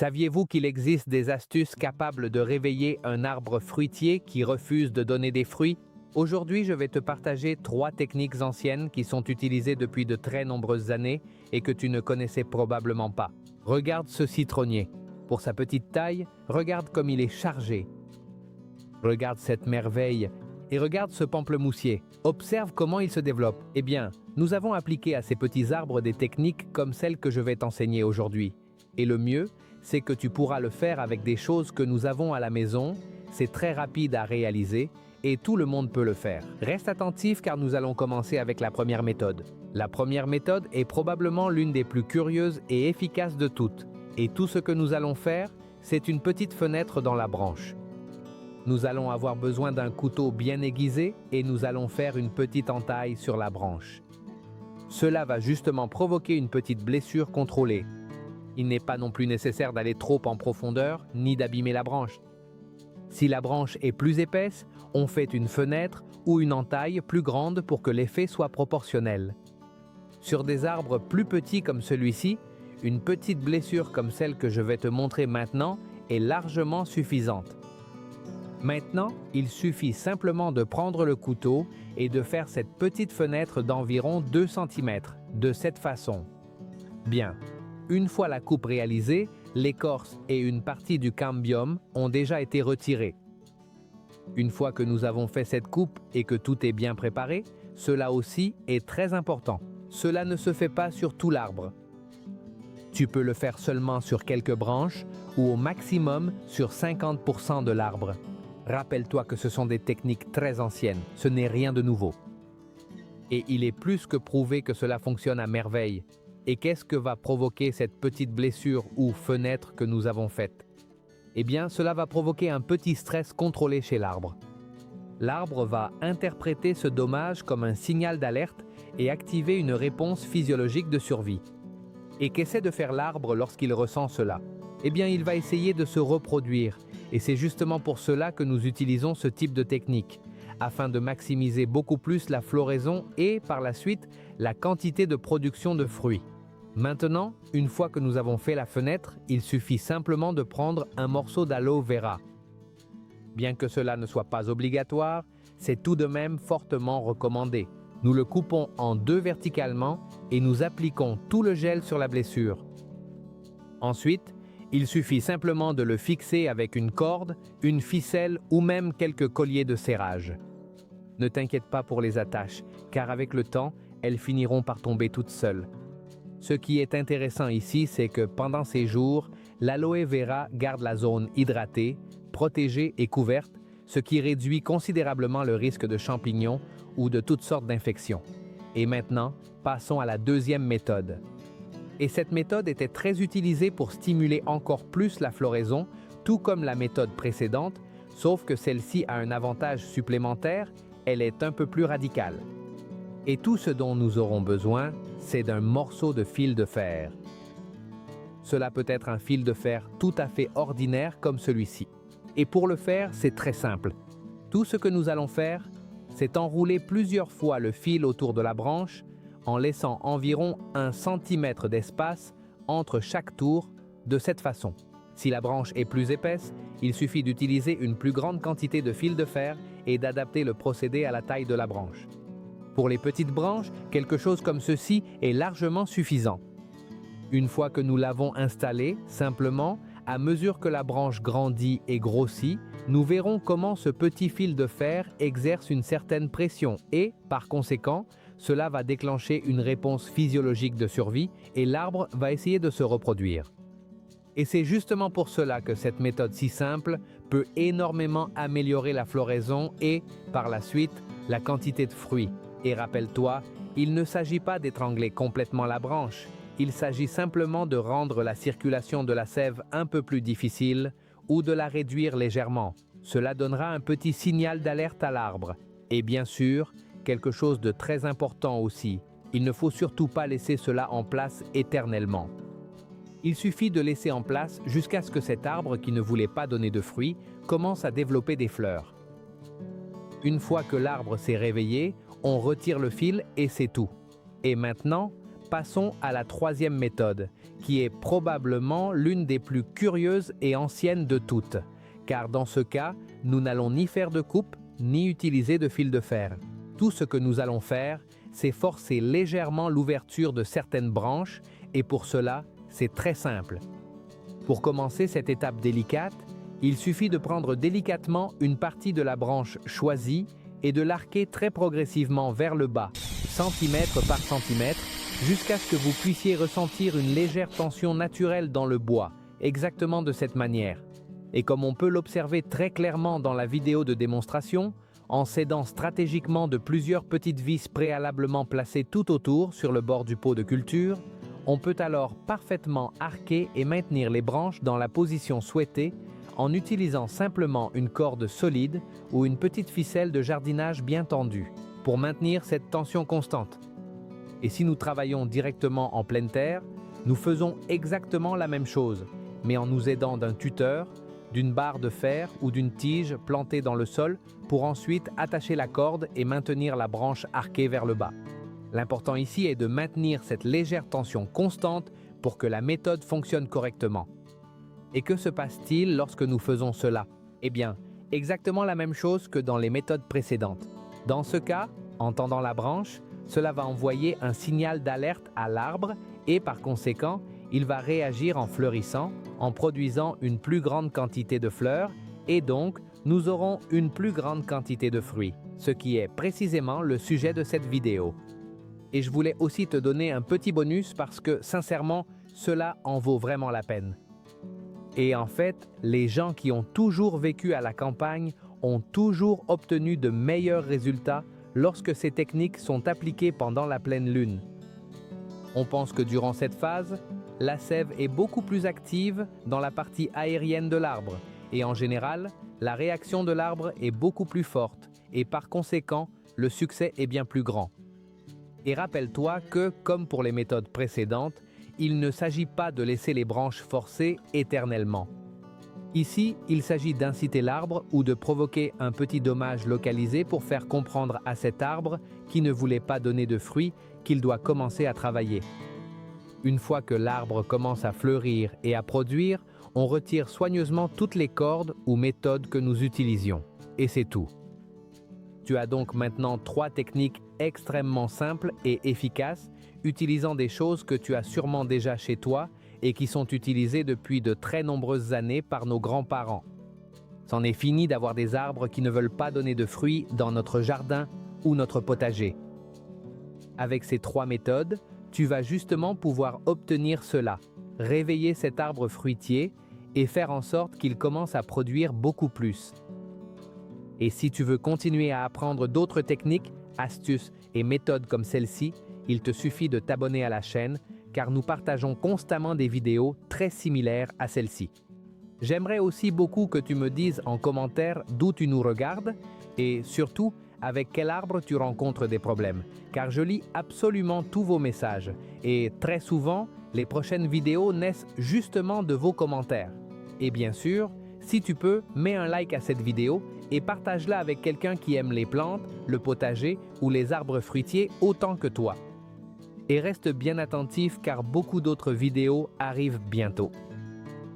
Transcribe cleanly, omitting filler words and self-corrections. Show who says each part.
Speaker 1: Saviez-vous qu'il existe des astuces capables de réveiller un arbre fruitier qui refuse de donner des fruits? Aujourd'hui, je vais te partager 3 techniques anciennes qui sont utilisées depuis de très nombreuses années et que tu ne connaissais probablement pas. Regarde ce citronnier. Pour sa petite taille, regarde comme il est chargé. Regarde cette merveille et regarde ce pamplemoussier. Observe comment il se développe. Eh bien, nous avons appliqué à ces petits arbres des techniques comme celles que je vais t'enseigner aujourd'hui. Et le mieux, c'est que tu pourras le faire avec des choses que nous avons à la maison. C'est très rapide à réaliser et tout le monde peut le faire. Reste attentif car nous allons commencer avec la première méthode. La première méthode est probablement l'une des plus curieuses et efficaces de toutes. Et tout ce que nous allons faire, c'est une petite fenêtre dans la branche. Nous allons avoir besoin d'un couteau bien aiguisé et nous allons faire une petite entaille sur la branche. Cela va justement provoquer une petite blessure contrôlée. Il n'est pas non plus nécessaire d'aller trop en profondeur ni d'abîmer la branche. Si la branche est plus épaisse, on fait une fenêtre ou une entaille plus grande pour que l'effet soit proportionnel. Sur des arbres plus petits comme celui-ci, une petite blessure comme celle que je vais te montrer maintenant est largement suffisante. Maintenant, il suffit simplement de prendre le couteau et de faire cette petite fenêtre d'environ 2 cm, de cette façon. Bien. Une fois la coupe réalisée, l'écorce et une partie du cambium ont déjà été retirées. Une fois que nous avons fait cette coupe et que tout est bien préparé, cela aussi est très important. Cela ne se fait pas sur tout l'arbre. Tu peux le faire seulement sur quelques branches ou au maximum sur 50% de l'arbre. Rappelle-toi que ce sont des techniques très anciennes, ce n'est rien de nouveau. Et il est plus que prouvé que cela fonctionne à merveille. Et qu'est-ce que va provoquer cette petite blessure ou fenêtre que nous avons faite? Eh bien, cela va provoquer un petit stress contrôlé chez l'arbre. L'arbre va interpréter ce dommage comme un signal d'alerte et activer une réponse physiologique de survie. Et qu'essaie de faire l'arbre lorsqu'il ressent cela? Eh bien, il va essayer de se reproduire. Et c'est justement pour cela que nous utilisons ce type de technique, afin de maximiser beaucoup plus la floraison et, par la suite, la quantité de production de fruits. Maintenant, une fois que nous avons fait la fenêtre, il suffit simplement de prendre un morceau d'aloe vera. Bien que cela ne soit pas obligatoire, c'est tout de même fortement recommandé. Nous le coupons en 2 verticalement et nous appliquons tout le gel sur la blessure. Ensuite, il suffit simplement de le fixer avec une corde, une ficelle ou même quelques colliers de serrage. Ne t'inquiète pas pour les attaches, car avec le temps, elles finiront par tomber toutes seules. Ce qui est intéressant ici, c'est que pendant ces jours, l'aloe vera garde la zone hydratée, protégée et couverte, ce qui réduit considérablement le risque de champignons ou de toutes sortes d'infections. Et maintenant, passons à la deuxième méthode. Et cette méthode était très utilisée pour stimuler encore plus la floraison, tout comme la méthode précédente, sauf que celle-ci a un avantage supplémentaire, elle est un peu plus radicale. Et tout ce dont nous aurons besoin, c'est d'un morceau de fil de fer. Cela peut être un fil de fer tout à fait ordinaire comme celui-ci. Et pour le faire, c'est très simple. Tout ce que nous allons faire, c'est enrouler plusieurs fois le fil autour de la branche en laissant environ 1 cm d'espace entre chaque tour de cette façon. Si la branche est plus épaisse, il suffit d'utiliser une plus grande quantité de fil de fer et d'adapter le procédé à la taille de la branche. Pour les petites branches, quelque chose comme ceci est largement suffisant. Une fois que nous l'avons installé, simplement, à mesure que la branche grandit et grossit, nous verrons comment ce petit fil de fer exerce une certaine pression et, par conséquent, cela va déclencher une réponse physiologique de survie et l'arbre va essayer de se reproduire. Et c'est justement pour cela que cette méthode si simple peut énormément améliorer la floraison et, par la suite, la quantité de fruits. Et rappelle-toi, il ne s'agit pas d'étrangler complètement la branche, il s'agit simplement de rendre la circulation de la sève un peu plus difficile ou de la réduire légèrement. Cela donnera un petit signal d'alerte à l'arbre. Et bien sûr, quelque chose de très important aussi, il ne faut surtout pas laisser cela en place éternellement. Il suffit de laisser en place jusqu'à ce que cet arbre qui ne voulait pas donner de fruits commence à développer des fleurs. Une fois que l'arbre s'est réveillé, on retire le fil et c'est tout. Et maintenant, Passons à la troisième méthode, qui est probablement l'une des plus curieuses et anciennes de toutes, car dans ce cas, nous n'allons ni faire de coupe, ni utiliser de fil de fer. Tout ce que nous allons faire, c'est forcer légèrement l'ouverture de certaines branches, et pour cela, c'est très simple. Pour commencer cette étape délicate, il suffit de prendre délicatement une partie de la branche choisie et de l'arquer très progressivement vers le bas, centimètre par centimètre, jusqu'à ce que vous puissiez ressentir une légère tension naturelle dans le bois, exactement de cette manière. Et comme on peut l'observer très clairement dans la vidéo de démonstration, en s'aidant stratégiquement de plusieurs petites vis préalablement placées tout autour sur le bord du pot de culture, on peut alors parfaitement arquer et maintenir les branches dans la position souhaitée en utilisant simplement une corde solide ou une petite ficelle de jardinage bien tendue pour maintenir cette tension constante. Et si nous travaillons directement en pleine terre, nous faisons exactement la même chose, mais en nous aidant d'un tuteur, d'une barre de fer ou d'une tige plantée dans le sol pour ensuite attacher la corde et maintenir la branche arquée vers le bas. L'important ici est de maintenir cette légère tension constante pour que la méthode fonctionne correctement. Et que se passe-t-il lorsque nous faisons cela? Eh bien, exactement la même chose que dans les méthodes précédentes. Dans ce cas, en tendant la branche, cela va envoyer un signal d'alerte à l'arbre et par conséquent, il va réagir en fleurissant, en produisant une plus grande quantité de fleurs et donc nous aurons une plus grande quantité de fruits, ce qui est précisément le sujet de cette vidéo. Et je voulais aussi te donner un petit bonus parce que sincèrement, cela en vaut vraiment la peine. Et en fait, les gens qui ont toujours vécu à la campagne ont toujours obtenu de meilleurs résultats lorsque ces techniques sont appliquées pendant la pleine lune. On pense que durant cette phase, la sève est beaucoup plus active dans la partie aérienne de l'arbre et en général, la réaction de l'arbre est beaucoup plus forte et par conséquent, le succès est bien plus grand. Et rappelle-toi que, comme pour les méthodes précédentes, il ne s'agit pas de laisser les branches forcer éternellement. Ici, il s'agit d'inciter l'arbre ou de provoquer un petit dommage localisé pour faire comprendre à cet arbre qui ne voulait pas donner de fruits qu'il doit commencer à travailler. Une fois que l'arbre commence à fleurir et à produire, on retire soigneusement toutes les cordes ou méthodes que nous utilisions. Et c'est tout. Tu as donc maintenant 3 techniques extrêmement simples et efficaces, utilisant des choses que tu as sûrement déjà chez toi et qui sont utilisées depuis de très nombreuses années par nos grands-parents. C'en est fini d'avoir des arbres qui ne veulent pas donner de fruits dans notre jardin ou notre potager. Avec ces 3 méthodes, tu vas justement pouvoir obtenir cela, réveiller cet arbre fruitier et faire en sorte qu'il commence à produire beaucoup plus. Et si tu veux continuer à apprendre d'autres techniques, astuces et méthodes comme celle-ci, il te suffit de t'abonner à la chaîne car nous partageons constamment des vidéos très similaires à celle-ci. J'aimerais aussi beaucoup que tu me dises en commentaire d'où tu nous regardes et surtout avec quel arbre tu rencontres des problèmes, car je lis absolument tous vos messages et très souvent, les prochaines vidéos naissent justement de vos commentaires. Et bien sûr, si tu peux, mets un like à cette vidéo et partage-la avec quelqu'un qui aime les plantes, le potager ou les arbres fruitiers autant que toi. Et reste bien attentif car beaucoup d'autres vidéos arrivent bientôt.